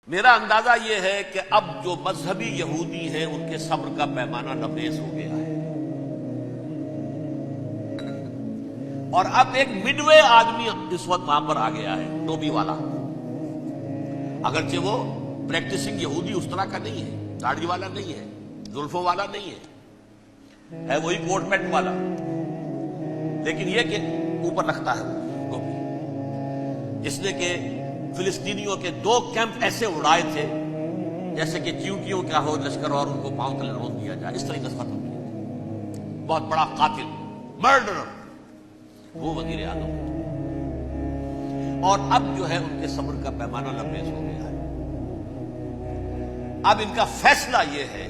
میرا اندازہ یہ ہے کہ اب جو مذہبی یہودی ہیں ان کے صبر کا پیمانہ لبریز ہو گیا ہے، اور اب ایک مڈ وے آدمی اس وقت وہاں پر آ گیا ہے، ٹوپی والا۔ اگرچہ وہ پریکٹسنگ یہودی اس طرح کا نہیں ہے، داڑھی والا نہیں ہے، زلفوں والا نہیں ہے وہی کوٹ پینٹ والا، لیکن یہ کہ اوپر رکھتا ہے وہ ٹوپی، جس نے کہ فلسطینیوں کے 2 کیمپ ایسے اڑائے تھے جیسے کہ چیونٹیوں کا ہو لشکر اور ان کو پاؤں تلے روک دیا جائے، اس طریقے سے ختم کیا۔ بہت بڑا قاتل، مرڈرر، وہ وزیر اعظم، اور اب جو ہے ان کے صبر کا پیمانہ لبریز ہو گیا ہے۔ اب ان کا فیصلہ یہ ہے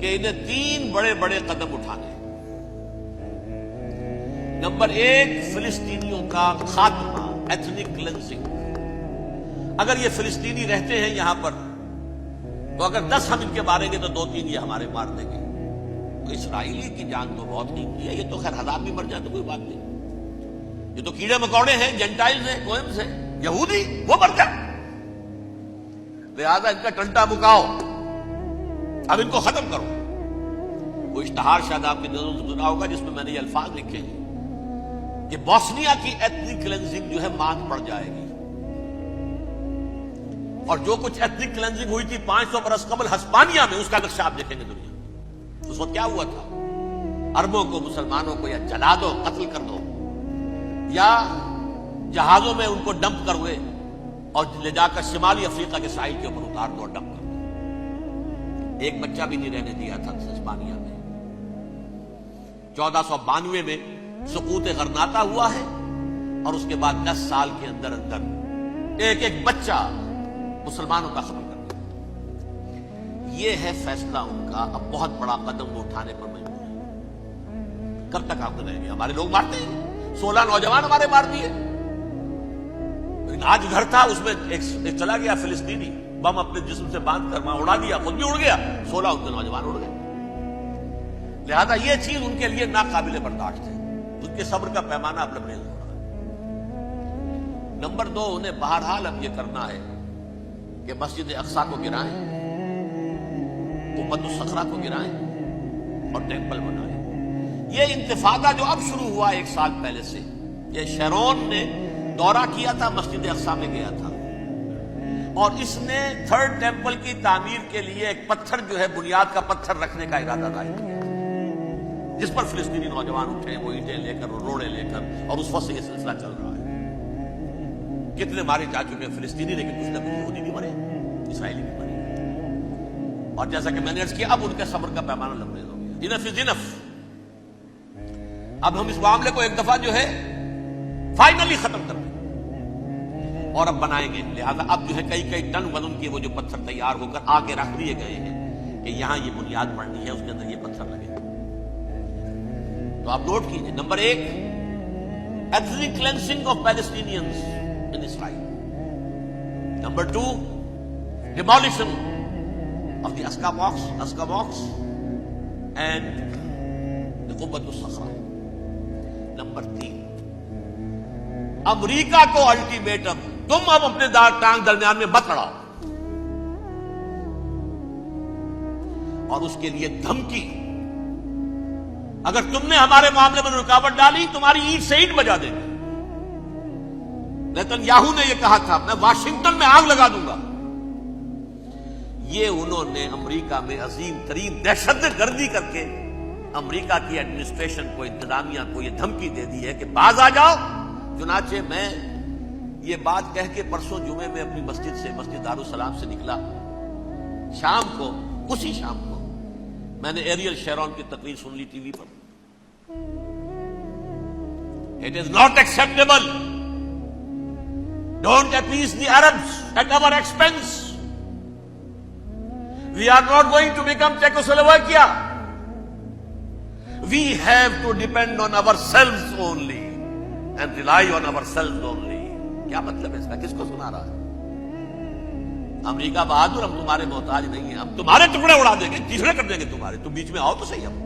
کہ انہیں 3 بڑے بڑے قدم اٹھانے۔ نمبر 1، فلسطینیوں کا خاتمہ، ایتھنک کلینزنگ۔ اگر یہ فلسطینی رہتے ہیں یہاں پر تو اگر 10 ہم ان کے ماریں گے تو 2-3 یہ ہمارے مار دیں گے۔ تو اسرائیلی کی جان تو بہت قیمتی ہے، یہ تو خیر 1000 بھی مر جائے تو کوئی بات نہیں، یہ تو کیڑے مکوڑے ہیں، جینٹائلز ہیں، گوئمز ہیں، یہودی وہ مر جائے، لہذا ان کا ٹنٹا مکاؤ، اب ان کو ختم کرو۔ وہ اشتہار شاید آپ کی نظروں سے سنا ہوگا جس میں نے یہ الفاظ لکھے ہیں کہ بوسنیا کی ایتھنک کلینزنگ جو ہے مات پڑ جائے گی، اور جو کچھ ایتھنک کلینزنگ ہوئی تھی 500 برس قبل ہسپانیہ میں، اس کا نقشہ آپ دیکھیں گے دنیا میں۔ اس وقت کیا ہوا تھا؟ عربوں کو، مسلمانوں کو یا جلا دو، قتل کر دو، یا جہازوں میں ان کو ڈمپ کروے اور لے جا کر شمالی افریقہ کے ساحل کے اوپر اتار دو اور ڈمپ کر دو۔ ایک بچہ بھی نہیں رہنے دیا تھا ہسپانیہ میں۔ 1492 میں سقوط غرناطہ ہوا ہے، اور اس کے بعد 10 سال کے اندر اندر ایک بچہ مسلمانوں کا ختم کر دیا۔ یہ ہے فیصلہ ان کا۔ اب بہت بڑا قدم وہ اٹھانے پر مجبور ہے۔ کب تک آپ رہیں گے؟ ہمارے لوگ مارتے ہیں، 16 نوجوان ہمارے مار دیے۔ آج گھر تھا، اس میں ایک چلا گیا فلسطینی، بم اپنے جسم سے باندھ کر وہاں اڑا دیا، خود بھی اڑ گیا، 16 ان کے نوجوان اڑ گئے۔ لہذا یہ چیز ان کے لیے ناقابل برداشت ہے، ان کے صبر کا پیمانہ اب لبریز ہو رہا ہے۔ نمبر 2، انہیں بہرحال اب یہ کرنا ہے کہ مسجد اقصی کو گرائیں، قبۃ الصخرہ کو گرائیں اور ٹیمپل بنائیں۔ یہ انتفاضہ جو اب شروع ہوا 1 سال پہلے سے، یہ شیرون نے دورہ کیا تھا، مسجد اقصی میں گیا تھا، اور اس نے 3rd ٹیمپل کی تعمیر کے لیے ایک پتھر جو ہے بنیاد کا پتھر رکھنے کا ارادہ ظاہر کیا، جس پر فلسطینی نوجوان اٹھے، وہ اینٹیں لے کر، روڑے لے کر، اور اس وقت سے یہ سلسلہ چل رہا ہے۔ کتنے مارے جا چکے ہیں فلسطینی، لیکن کچھ نہ کچھ یہودی بھی مرے، اسرائیلی بھی مرے، اور جیسا کہ میں نے عرض کیا اب ان کے صبر کا پیمانہ لبریز ہو گیا۔ انف از انف۔ اب ہم اس معاملے کو ایک دفعہ جو ہے فائنلی ختم کر دیں اور اب بنائیں گے۔ لہذا اب جو ہے کئی ٹن وزن کے وہ جو پتھر تیار ہو کر آگے رکھ دیے گئے ہیں کہ یہاں یہ بنیاد پڑنی ہے، اس کے اندر یہ پتھر لگے۔ تو آپ نوٹ کیجئے، number 1، ethnic cleansing of Palestinians in Israel. Number 2, demolition of the Aqsa mosque and the Qubbat al-Sakhra. Number 3, امریکہ کو الٹیمیٹم، تم اب اپنے ٹانگ درمیان میں مت لڑاؤ، اور اس کے لیے دھمکی، اگر تم نے ہمارے معاملے میں رکاوٹ ڈالی تمہاری اینٹ سے اینٹ بجا دیں گے۔ نیتن یاہو نے یہ کہا تھا، میں واشنگٹن میں آگ لگا دوں گا۔ یہ انہوں نے امریکہ میں عظیم ترین دہشت گردی کر کے امریکہ کی ایڈمنسٹریشن کو، انتظامیہ کو یہ دھمکی دے دی ہے کہ باز آ جاؤ۔ چنانچہ میں یہ بات کہہ کے پرسوں جمعے میں اپنی مسجد دارالسلام سے نکلا، شام کو، اسی شام کو میں نے ایریل شیرون کی تقریر سن لی T V per. It is not acceptable. Don't appease the Arabs at our expense. We are not going to become Czechoslovakia. We have to depend on ourselves only and rely on ourselves only. کیا مطلب ہے اس کا؟ کس کو سنا رہا ہے؟ امریکہ بہادر، ہم تمہارے محتاج نہیں ہیں، ہم تمہارے ٹکڑے اڑا دیں گے، تیسرے کر دیں گے تمہارے، تم بیچ میں آؤ تو صحیح۔ ہم